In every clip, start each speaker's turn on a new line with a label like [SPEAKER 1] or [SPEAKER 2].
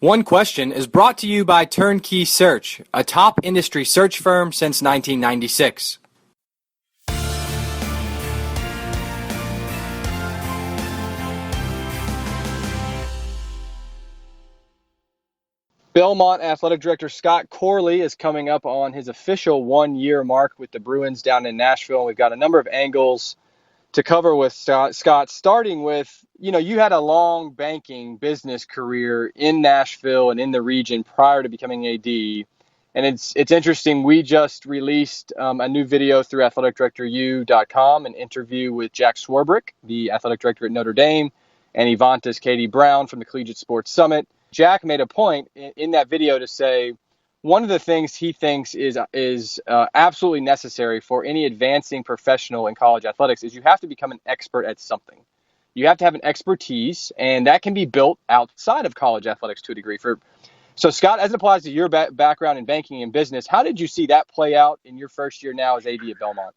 [SPEAKER 1] One Question is brought to you by Turnkey Search, a top industry search firm since 1996.
[SPEAKER 2] Belmont Athletic Director Scott Corley is coming up on his official 1-year mark with the Bruins down in Nashville. We've got a number of angles to cover with Scott, starting with, you had a long banking business career in Nashville and in the region prior to becoming AD. And it's interesting. We just released a new video through athleticdirectoru.com, an interview with Jack Swarbrick, the athletic director at Notre Dame, and Evantis Katie Brown from the Collegiate Sports Summit. Jack made a point in that video to say one of the things he thinks is absolutely necessary for any advancing professional in college athletics is you have to become an expert at something. You have to have an expertise, and that can be built outside of college athletics to a degree. So, Scott, as it applies to your background in banking and business, how did you see that play out in your first year now as AD at Belmont?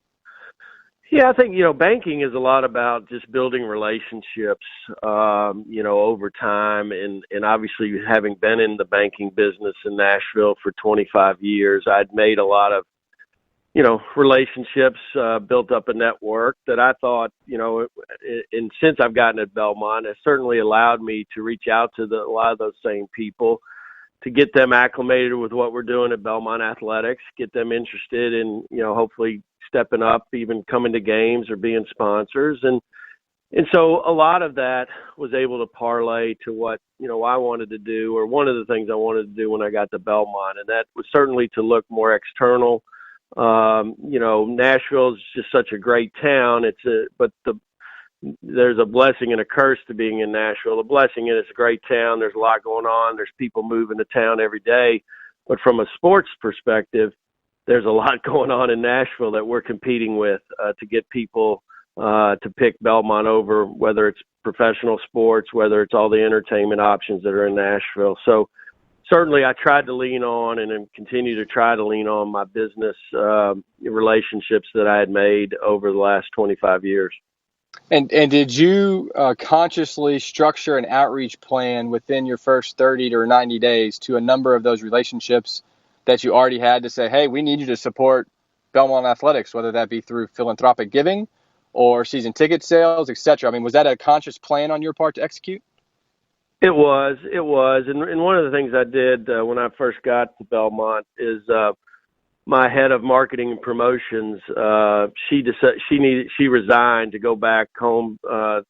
[SPEAKER 3] Yeah, I think, banking is a lot about just building relationships, over time. And obviously, having been in the banking business in Nashville for 25 years, I'd made a lot of, relationships, built up a network that I thought, and since I've gotten at Belmont, it certainly allowed me to reach out to a lot of those same people, to get them acclimated with what we're doing at Belmont Athletics, get them interested in, hopefully stepping up, even coming to games or being sponsors. And so a lot of that was able to parlay to what, I wanted to do, or one of the things I wanted to do when I got to Belmont. And that was certainly to look more external. Nashville is just such a great town. There's a blessing and a curse to being in Nashville. The blessing is it's a great town. There's a lot going on. There's people moving to town every day. But from a sports perspective, there's a lot going on in Nashville that we're competing with to get people to pick Belmont over, whether it's professional sports, whether it's all the entertainment options that are in Nashville. So certainly I tried to lean on and continue to try to lean on my business relationships that I had made over the last 25 years.
[SPEAKER 2] And did you consciously structure an outreach plan within your first 30 to 90 days to a number of those relationships that you already had to say, hey, we need you to support Belmont Athletics, whether that be through philanthropic giving or season ticket sales, et cetera? I mean, was that a conscious plan on your part to execute?
[SPEAKER 3] It was. And one of the things I did when I first got to Belmont is my head of marketing and promotions, she resigned to go back home on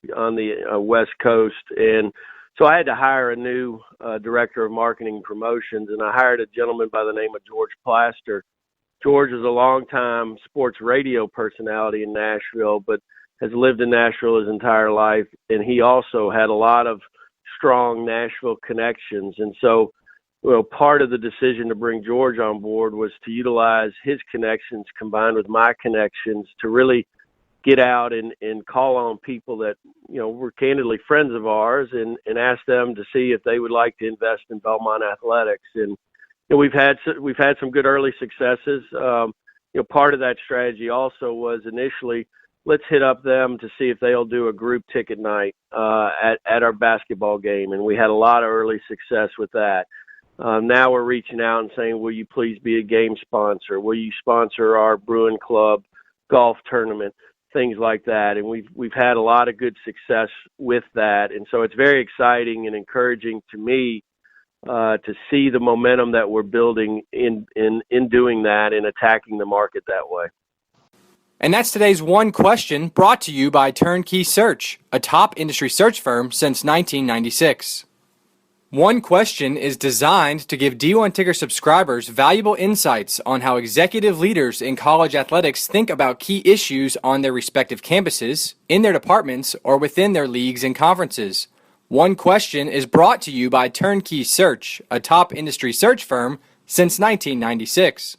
[SPEAKER 3] the West Coast. And so I had to hire a new director of marketing and promotions, and I hired a gentleman by the name of George Plaster. George is a longtime sports radio personality in Nashville, but has lived in Nashville his entire life. And he also had a lot of strong Nashville connections. And so, part of the decision to bring George on board was to utilize his connections combined with my connections to really get out and call on people that, were candidly friends of ours and ask them to see if they would like to invest in Belmont Athletics. And we've had some good early successes. Part of that strategy also was initially, let's hit up them to see if they'll do a group ticket night at our basketball game. And we had a lot of early success with that. Now we're reaching out and saying, will you please be a game sponsor? Will you sponsor our Bruin Club golf tournament? Things like that. And we've had a lot of good success with that. And so it's very exciting and encouraging to me to see the momentum that we're building in doing that and attacking the market that way.
[SPEAKER 1] And that's today's One Question, brought to you by Turnkey Search, a top industry search firm since 1996. One Question is designed to give D1 Ticker subscribers valuable insights on how executive leaders in college athletics think about key issues on their respective campuses, in their departments, or within their leagues and conferences. One Question is brought to you by Turnkey Search, a top industry search firm since 1996.